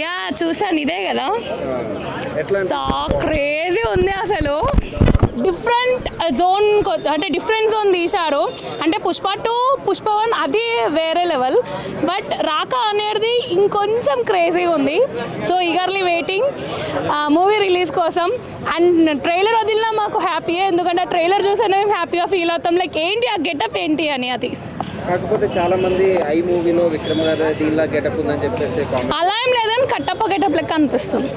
Yeah చూసాను, ఇదే కదా. సో క్రేజీ ఉంది అసలు. డిఫరెంట్ జోన్, అంటే డిఫరెంట్ జోన్ తీశారు. అంటే పుష్ప 2, పుష్ప 1 అది వేరే లెవెల్, బట్ రాక అనేది ఇంకొంచెం క్రేజీగా ఉంది. So eagerly waiting movie release కోసం. అండ్ ట్రైలర్ వదిలినా మాకు హ్యాపీయే, ఎందుకంటే ట్రైలర్ చూసేనే మేము హ్యాపీగా ఫీల్ అవుతాం. లైక్ ఏంటి ఆ గెటప్ ఏంటి అని. అది కాకపోతే చాలా మంది ఐ మూవీలో విక్రమ్ గారు దీనిలా గెటప్ ఉందని చెప్పేసి అలా ఏం లేదని కట్టప్ప గెటప్ లెక్క అనిపిస్తుంది.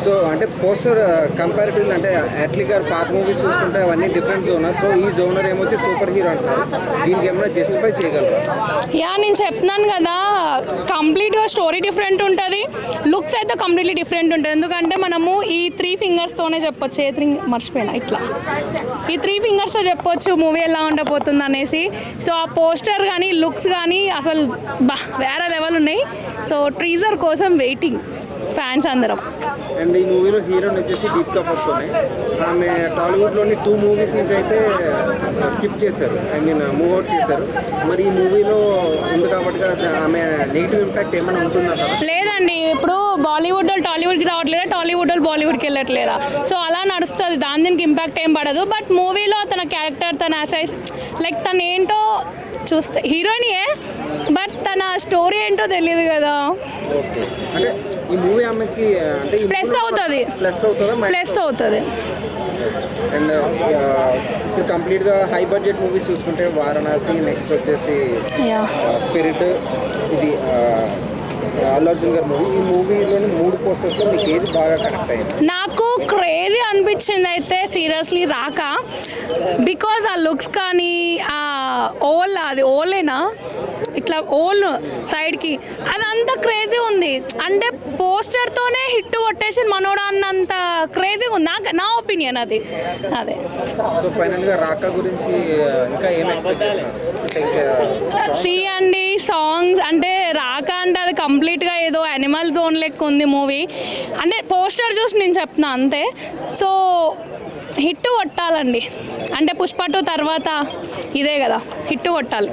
సో అంటే పోస్టర్ కంపారిటివ్లీ అంటే అట్లీ గారు పాత మూవీస్ చూసుకుంటే అవన్నీ డిఫరెంట్ జోనర్. సో ఈ జోనర్ ఏమొచ్చి సూపర్ హీరో అంటారు, దీనికి ఏమైనా జస్టిఫై చేయగలరా? యా నేను చెప్తున్నాను కదా, కంప్లీట్గా స్టోరీ డిఫరెంట్ ఉంటుంది, లుక్స్ అయితే కంప్లీట్లీ డిఫరెంట్ ఉంటుంది. ఎందుకంటే మనము ఈ 3 ఫింగర్స్తోనే చెప్పొచ్చు, ఏ 3 మర్చిపోయినా, ఇట్లా ఈ 3 ఫింగర్స్తో చెప్పొచ్చు మూవీ ఎలా ఉండబోతుంది అనేసి. సో ఆ పోస్టర్ కానీ లుక్స్ కానీ అసలు వేరే లెవెల్ ఉన్నాయి. సో ట్రీజర్ కోసం వెయిటింగ్ ఫ్యాన్స్ అందరం. అండ్ ఈ మూవీలో హీరోయిన్ వచ్చేసి దీపికా పడుకోనే. ఆమె టాలీవుడ్లోని 2 మూవీస్ నుంచి అయితే స్కిప్ చేశారు, ఐ మీన్ మూవ్ అవుట్ చేశారు. మరి ఈ మూవీలో ఉంది కాబట్టి ఆమె నెగిటివ్ ఇంపాక్ట్ ఏమైనా ఉంటుందా? లేదండి, ఇప్పుడు బాలీవుడ్ వాళ్ళు టాలీవుడ్కి రావట్లేదా, టాలీవుడ్ వాళ్ళు బాలీవుడ్కి వెళ్ళట్లేదా? సో అలా నడుస్తుంది, దీనికి ఇంపాక్ట్ ఏం పడదు. బట్ మూవీలో తన క్యారెక్టర్, తన అసైజ్, లైక్ తను ఏంటో చూస్తే హీరోయినే, బట్ తన స్టోరీ ఏంటో తెలియదు కదా. అంటే ఈ మూవీ ఆమెకి అంటే ప్లస్ అవుతుంది. అండ్ ఇప్పుడు కంప్లీట్గా హై బడ్జెట్ మూవీస్ చూసుకుంటే వారణాసి, నెక్స్ట్ వచ్చేసి స్పిరిట్, ఇది అల్లు అర్జున్ గారి మూవీ. ఈ మూవీలోని 3 పోస్టర్స్లో మీకు ఏది బాగా కనెక్ట్ అయ్యింది? నాకు క్రేజీ అనిపించింది అయితే సీరియస్లీ రాక, బికాజ్ ఆ లుక్స్ కానీ ఆ అది ఓలేనా ఇట్లా ఓల్ సైడ్కి అదంతా క్రేజీ ఉంది. అంటే పోస్టర్తోనే హిట్ కొట్టేసి మనోడా అన్నంత క్రేజీగా ఉంది నా ఒపీనియన్. అది అదే. ఫైనల్గా రాక గురించి ఇంకా సి అండి సాంగ్స్ అంటే రాక అంటే అది కంప్లీట్గా ఏదో యానిమల్ జోన్ లెక్క ఉంది మూవీ. అంటే పోస్టర్ చూసి నేను చెప్తున్నా అంతే. సో హిట్ కొట్టాలండి, అంటే పుష్ప 2 తర్వాత ఇదే కదా, హిట్ కొట్టాలి.